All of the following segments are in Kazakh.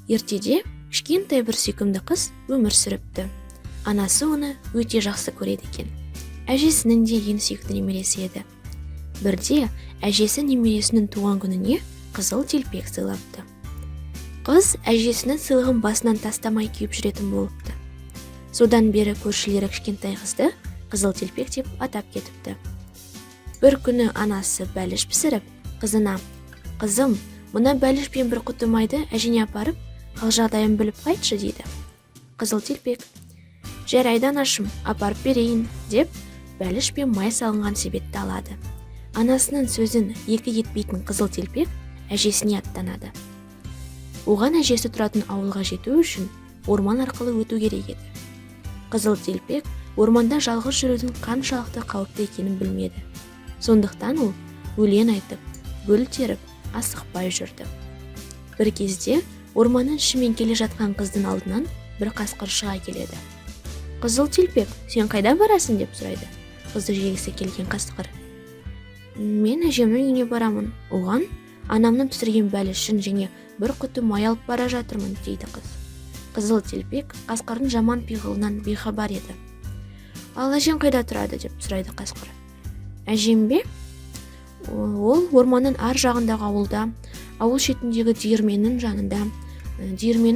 Ертеде кішкентай бір сүйкімді қыз өмір сүріпті. Анасы оны өте жақсы көреді екен. Әжесінің де ең сүйікті немересі еді. Бірде әжесі немересінің туған күніне қызыл телпек сыйлапты. Қыз әжесінің сыйлығын басынан тастамай күйіп жүретін болыпты. Содан бері көршілері кішкентай қызды қызыл телпек деп атап кетіпті. Бір күні анасы бәліш пісіріп, қызына: «Қызым, мына бәлішпен бір құты майды әжеңе апарып, қал жағдайын біліп қайтшы» дейді. Қызыл телпек: «Жарайды анашым, апарып берейін» деп бәліш пен май салынған себетті алады. Анасының сөзін екі етпейтін қызыл телпек әжесіне аттанады. Оған әжесі тұратын ауылға жету үшін орман арқылы өту керек еді. Қызыл телпек орманда жалғыз жүрудің қаншалықты қауіпті екенін білмеді. Сондықтан ол өлең айтып, гүл теріп, асықпай жүрді. Бір кезде орманның ішімен келе жатқан қыздың алдынан бір қасқыр шыға келеді. «Қызыл телпек, сен қайда барасың?» деп сұрайды қызды жегісі келген қасқыр. «Мен әжемнің үйіне барамын. Оған анамның пісірген бәлішін және бір құты май алып бара жатырмын» дейді қыз. Қызыл телпек қасқырдың жаман пиғылынан бейхабар еді. «Ал әжең қайда тұрады?» деп сұрайды қасқыр. «Әжем бе? Ол орманның ар жағындағы ауылда, ауыл шетіндегі диірменнің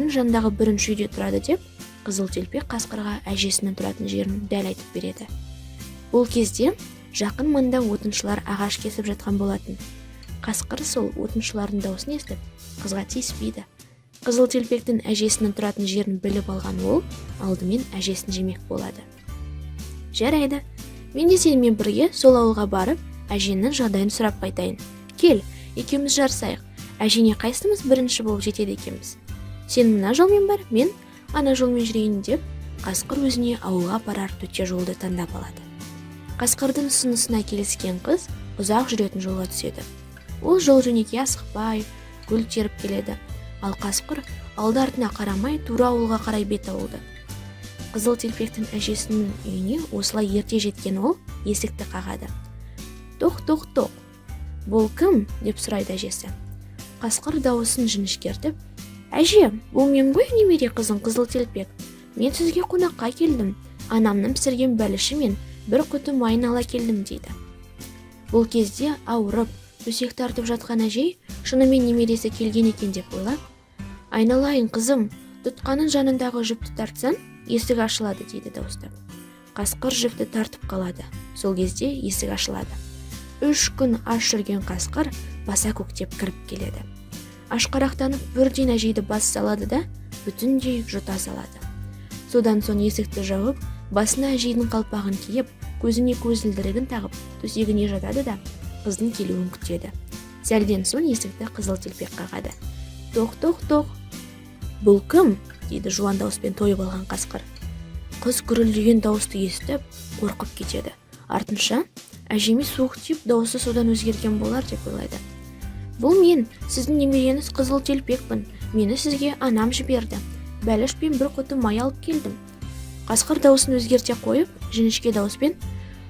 жанындағы бірінші үйде тұрады» деп қызыл телпек қасқырға әжесінің тұратын жерін дәл айтып береді. Ол кезде жақын маңда отыншылар ағаш кесіп жатқан болатын. Қасқыр сол отыншылардың дауысын естіп, қызға тиіспейді. Қызыл телпектің әжесінің тұратын жерін біліп алған ол алдымен әжесін жемек болады. «Жарайды, мен де сенімен бірге сол ауылға барып, әжеңнің жағдайын сұрап қайтайын. Кел, екеуміз жарысайық. Әжеңе қайсымыз бірінші болып жетеді екенбіз. Сен мына жолмен бар, мен ана жолмен жүрейін» деп қасқыр өзіне ауылға апарар төте жолды таңдап алады. Қасқырдың ұсынысына келіскен қыз ұзақ жүретін жолға түседі. Ол жол жөнекей асықпай, гүл теріп келеді. Ал қасқыр алды-артына қарамай тура ауылға қарай бет алды. Қызыл телпектің әжесінің үйіне осылай ерте жеткен ол есікті қағады. «Тоқ, бұл кім?» деп сұрайды әжесі. Қасқыр дауысын жіңішкертіп: «Әже, бұл мен ғой, немере қызың қызыл телпек. Мен сізге қонаққа келдім. Анамның пісірген бәліші мен бір құты майын ала келдім» дейді. Бұл кезде ауырып, төсек тартып жатқан әжей шынымен немересі келген екен деп ойлап: «Айналайын қызым, тұтқаның жанындағы жіпті тартсаң, есік ашылады» дейді дауыстап. Қасқыр жіпті тартып қалады. Сол кезде есік ашылады. 3 күн аш жүрген қасқыр баса көктеп кіріп келеді. Ашқарақтанып бірден әжейді бас салады да бүтіндей жұта салады. Содан соң есікті жауып, басына әжейдің қалпағын киіп, көзіне көзілдірігін тағып, төсегіне жатады да қыздың келуін күтеді. Сәлден соң есікті қызыл телпек қағады. «Тоқ, бұл кім?» дейді жуан дауыспен тойып алған қасқыр. Қыз гүрілдеген дауысты естіп, қорқып кетеді. Артынша әжеме суық тиіп, дауысы содан өзгерген болар деп ойлайды. «Бұл мен, сіздің немереңіз қызыл телпекпін. Мені сізге анам жіберді. Бәліш пен бір құты май алып келдім». Қасқыр дауысын өзгерте қойып, жіңішке дауыспен: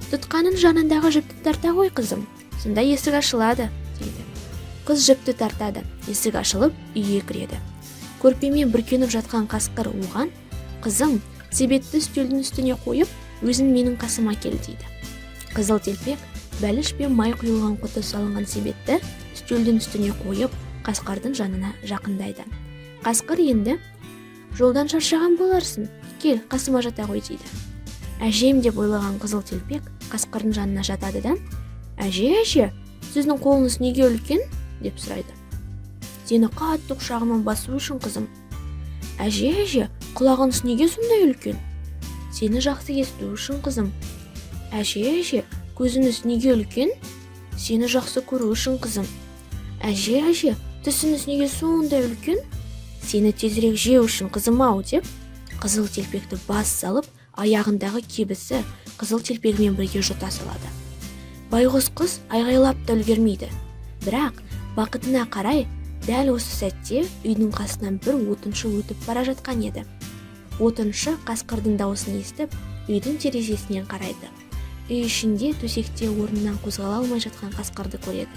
«Тұтқаның жанындағы жіпті тарта ғой қызым, сонда есік ашылады» дейді. Қыз жіпті тартады, есік ашылып, үйге кіреді. Көрпемен бүркеніп жатқан қасқыр оған: «Қызым, себетті үстелдің үстіне қойып, өзің менің қасыма кел» дейді. Қызыл телпек бәліш пен май құйылған құты салынған себетті үстелдің үстіне қойып, қасқырдың жанына жақындайды. Қасқыр енді: «Жолдан шаршаған боларсың, кел, қасыма жата ғой» дейді. «Әжем» деп ойлаған қызыл телпек қасқырдың жанына жатады да: «Әже, сіздің қолыңыз неге үлкен?» деп сұрайды. «Сені қатты құшағыма басу үшін қызым». «Әже, құлағыңыз неге сондай үлкен?» «Сені жақсы есту үшін қызым». «Әже, көзіңіз неге үлкен?» «Сені жақсы көру үшін қызым». «Әже, тісіңіз неге сондай үлкен?» «Сені тезірек жеу үшін қызым-ау» деп қызыл телпекті бас салып, аяғындағы кебісі қызыл телпегімен бірге жұта салады. Байғұс қыз айғайлап та үлгермейді. Бірақ бақытына қарай дәл осы сәтте үйдің қасынан бір отыншы өтіп бара жатқан еді. Отыншы қасқырдың дауысын естіп, үйдің терезесінен қарайды. Үй ішінде төсекте орнынан қозғала алмай жатқан қасқырды көреді.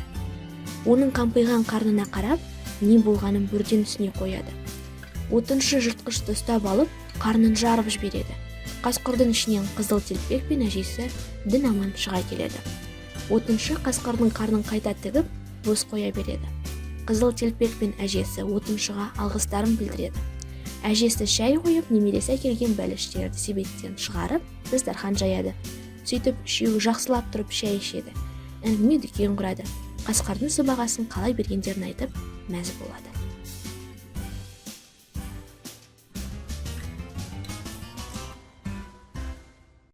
Оның қампиған қарнына қарап, не болғанын бірден түсіне қояды. Отыншы жыртқышты ұстап алып, қарнын жарып жібереді. Қасқырдың ішінен Қызыл Телпек пен әжесі дін аман шыға келеді. Отыншы қасқырдың қарнын қайта тігіп, бос қоя береді. Қызыл Телпек пен әжесі отыншыға алғыстарын білдіреді. Әжесі шәй қойып, немересі әкелген бәліштерді себеттен шығарып, дастархан жаяды. Сөйтіп, үшеуі жақсылап тұрып шәй ішеді. Әңгіме дүкен құрады. Қасқырдың сыбағасын қалай бергендерін айтып, мәз болады.